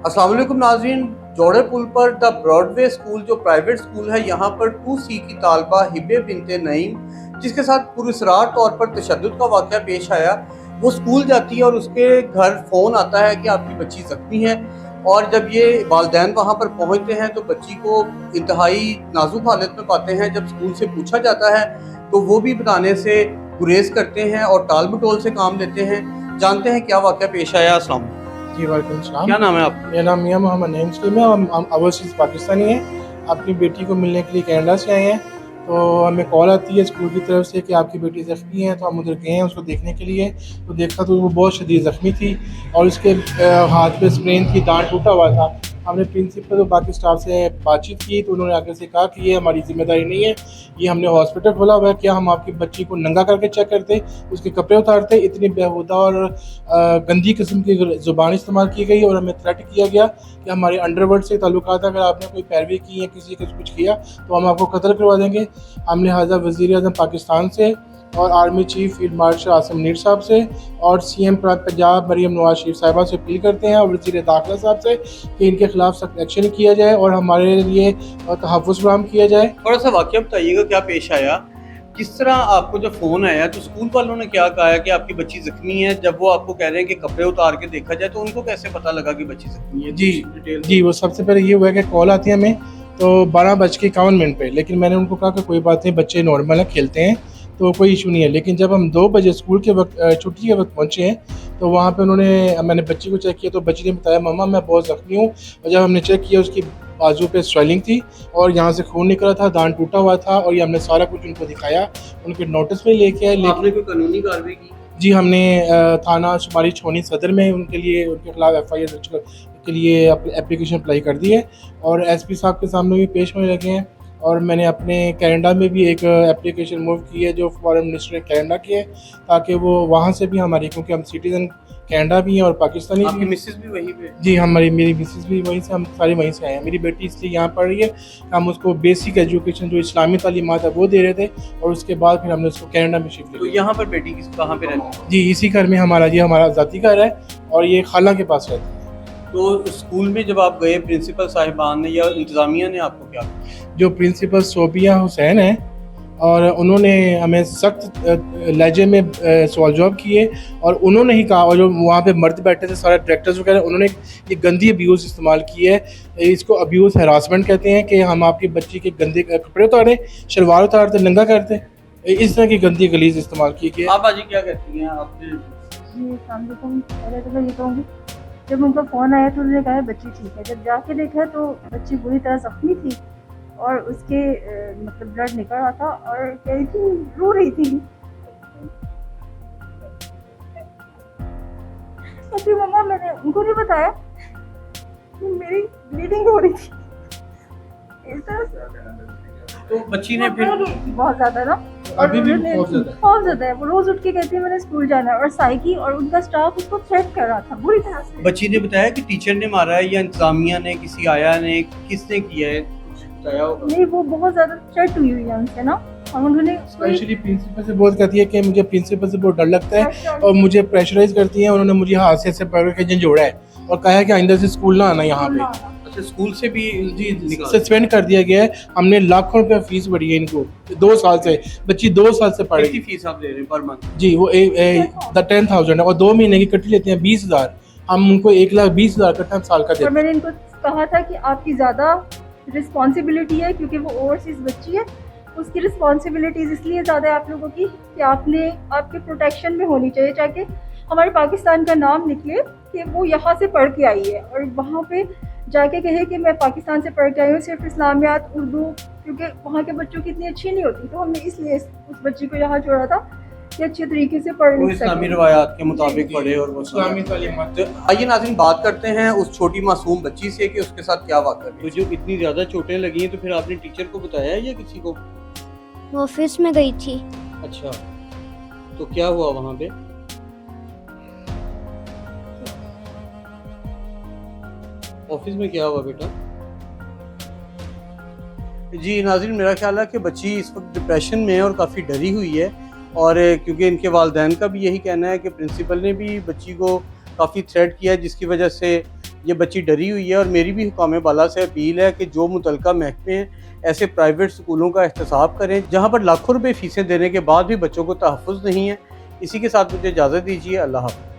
अस्सलाम वालेकुम नाज़रीन। जोड़े पुल पर द ब्रॉडवे स्कूल जो प्राइवेट स्कूल है, यहाँ पर 2C की तालबा हिबे बिनते नईम, जिसके साथ पुरस्रार तौर पर तशद्दुद का वाक़या पेश आया, वो स्कूल जाती है और उसके घर फ़ोन आता है कि आपकी बच्ची ज़ख्मी है। और जब ये वालिदैन वहाँ पर पहुँचते हैं तो बच्ची को इंतहाई नाजुक हालत में पाते हैं। जब स्कूल से पूछा जाता है तो वो भी बताने से गुरेज करते हैं और टाल मटोल से काम लेते हैं। जानते हैं क्या वाक़या पेश आया। अस्सलाम। जी वालेकुम सलाम। क्या नाम है आपका? मेरा नाम मियां मोहम्मद नईम सलीम है। हम ओवरसीज़ पाकिस्तानी हैं। अपनी बेटी को मिलने के लिए कनाडा से आए हैं। तो हमें कॉल आती है स्कूल की तरफ से कि आपकी बेटी ज़ख्मी है। तो हम उधर गए हैं उसको देखने के लिए। तो देखा तो वो बहुत शदीद ज़ख्मी थी और उसके हाथ पे स्प्रेन थी, दांत टूटा हुआ था। हमने प्रिंसिपल और बाकी स्टाफ से बातचीत की तो उन्होंने आगे से कहा कि ये हमारी ज़िम्मेदारी नहीं है, ये हमने हॉस्पिटल खोला हुआ है, क्या हम आपकी बच्ची को नंगा करके चेक करते, उसके कपड़े उतारते। इतनी बेहुदा और गंदी किस्म की ज़ुबान इस्तेमाल की गई और हमें थ्रेट किया गया कि हमारे अंडरवर्ल्ड से ताल्लुकात, अगर आपने कोई पैरवी की या किसी को कुछ किया तो हम आपको कत्ल करवा देंगे। हम लिहाजा वज़ीर आज़म पाकिस्तान से और army chief field marshal Asim Munir साहब से और CM पंजाब मरीम नवाज शरीफ साहिबा से अपील करते हैं और वज़ीर दाखिला साहब से कि इनके खिलाफ सख्त एक्शन किया जाए और हमारे लिए तहफ़्फ़ुज़ फराहम किया जाए। थोड़ा सा वाक़या बताइएगा, क्या पेश आया, किस तरह आपको जब फ़ोन आया तो स्कूल वालों ने क्या कहा है कि आपकी बच्ची ज़ख्मी है? जब वो आपको कह रहे हैं कि कपड़े उतार के देखा जाए तो उनको कैसे पता लगा कि बच्ची ज़ख्मी है? जी डिटेल जी, वो सबसे पहले ये हुआ कि कॉल आती है हमें तो 12:51 पे, लेकिन मैंने उनको कहा कि कोई बात नहीं, बच्चे नॉर्मल है, खेलते हैं, तो कोई इशू नहीं है। लेकिन जब हम 2 बजे स्कूल के वक्त छुट्टी के वक्त पहुँचे हैं तो वहाँ पे मैंने बच्ची को चेक किया तो बच्ची ने बताया मम्मा मैं बहुत ज़ख्मी हूँ। और जब हमने चेक किया उसकी बाजू पे स्वेलिंग थी और यहाँ से खून निकला था, दांत टूटा हुआ था और ये हमने सारा कुछ उनको दिखाया, उनके नोटिस में लेके आए। आपने कोई कानूनी कार्रवाई की? जी, हमने थाना शुमारी छोनी सदर में उनके लिए, उनके खिलाफ FIR दर्ज के लिए एप्लीकेशन अप्लाई कर दी है और SP साहब के सामने भी पेश होने लगे हैं। और मैंने अपने कनाडा में भी एक एप्लीकेशन मूव की है जो फॉरेन मिनिस्टर कनाडा की है, ताकि वो वहाँ से भी हमारी, क्योंकि हम सिटीज़न कनाडा भी हैं और पाकिस्तानी आपकी भी। मिसेस भी वहीं पे? जी, मेरी मिसेस भी वहीं से, हम सारे वहीं से आए हैं। मेरी बेटी इसलिए यहाँ पढ़ रही है, हम उसको बेसिक एजुकेशन जो इस्लामी तालीमात है वो दे रहे थे और उसके बाद फिर हमने उसको कनाडा में शिफ्ट तो किया। यहाँ पर बेटी कहाँ पे रहती है? जी, इसी घर में ये हमारा ज़ाती घर है और ये खाला के पास रहती है। तो स्कूल में जब आप गए, प्रिंसिपल साहिबान ने या इंतज़ामिया ने आपको क्या कहा? जो प्रिंसिपल सोबिया हुसैन हैं और उन्होंने हमें सख्त लहजे में सवाल जवाब किए और उन्होंने ही कहा, और जो वहाँ पे मर्द बैठे थे सारे डायरेक्टर्स वगैरह, उन्होंने ये गंदी अब्यूज़ इस्तेमाल की है। इसको अब्यूज़ हरासमेंट कहते हैं कि हम आपकी बच्ची के गंदे कपड़े उतारें, शलवार उतारते, नंगा करते, इस तरह की गंदी गलीज़ इस्तेमाल की गई है। आप बाजी क्या कहती हैं आपने? जी अस्सलाम वालेकुम। पहले तो मैं ये कहूँगी, जब उनका फ़ोन आया तो उन्होंने कहा बच्ची ठीक है। जब जाके देखा तो बच्ची बुरी तरह ज़ख्मी थी और उसके मतलब ब्लड निकल रहा था और कह रही थी, रो रही थी। कहती मम्मा मैंने उनको नहीं बताया कि मेरी ब्लीडिंग हो रही थी। इस तरह से तो बच्ची ने फिर बहुत ज़्यादा ना, और अभी भी उन्होंने बहुत ज़्यादा है। वो रोज़ उठ के कहती है मैंने स्कूल जाना है, और साइकी और उनका स्टाफ उसको थ्रेट कर रहा था बुरी तरह से। बच्ची ने बताया कि टीचर ने मारा है या इंतज़ामिया ने, किसी आया ने, किसने किया है, कुछ बताया होगा? नहीं, वो बहुत ज़्यादा थ्रेट हुई हुई है उनसे ना, और उन्होंने स्पेशली प्रिंसिपल से बहुत कहती है कि मुझे प्रिंसिपल से बहुत डर लगता है और मुझे प्रेशराइज करती है। उन्होंने मुझे हाथ से पकड़ के झंझोड़ा है और कहा है कि आइंदा से स्कूल ना आना यहाँ पे। अच्छा, स्कूल से भी जी निकाल? सस्पेंड कर दिया गया है। हमने लाखों रुपए फीस भरी है इनको 2 साल से। बच्ची 2 साल से पढ़ कितनी रही। फीस आप दे रहे हैं पर मंथ? जी, वो 10,000 है और 2 महीने की कटी लेते हैं 20,000। हम उनको 1,20,000 कट्टा साल का और देते हैं। मैंने इनको कहा था कि आपकी ज़्यादा रिस्पॉन्सिबिलिटी है, क्योंकि वो ओवरसीज़ बच्ची है, उसकी रिस्पॉन्सिबिलिटीज़ इसलिए ज़्यादा है आप लोगों की कि आपने आपके प्रोटेक्शन में होनी चाहिए, ताकि हमारे पाकिस्तान का नाम निकले कि वो यहाँ से पढ़ के आई है और वहाँ पे जाके कहे कि मैं पाकिस्तान से पढ़ के आई हूँ, सिर्फ इस्लामियात, उर्दू, क्योंकि वहाँ के बच्चों की इतनी अच्छी नहीं होती। तो हमने इसलिए उस बच्ची को यहाँ छोड़ा था कि अच्छे तरीके से पढ़ वो लिख इस्लामी सके। रवायात के मुताबिक पढ़े और वो इस्लामी तालीमात। तो आइए नाज़रीन, बात करते हैं उस छोटी मासूम बच्ची से कि उसके साथ क्या वाक़या है। तो जो इतनी ज़्यादा चोटें लगी हैं तो फिर आपने टीचर को बताया या किसी को? ऑफिस में गई थी। अच्छा, तो क्या हुआ वहाँ पे? ऑफिस में क्या हुआ बेटा? जी नाज़रीन, मेरा ख्याल है कि बच्ची इस वक्त डिप्रेशन में है और काफ़ी डरी हुई है, और क्योंकि इनके वालिदैन का भी यही कहना है कि प्रिंसिपल ने भी बच्ची को काफ़ी थ्रेट किया है, जिसकी वजह से ये बच्ची डरी हुई है और मेरी भी हुकाम बाला से अपील है कि जो मुतलका महकमे हैं ऐसे प्राइवेट स्कूलों का एहतसाब करें जहाँ पर लाखों रुपए फ़ीसें देने के बाद भी बच्चों को तहफ़्फ़ुज़ नहीं है। इसी के साथ मुझे इजाज़त दीजिए। अल्लाह हाफ़िज़।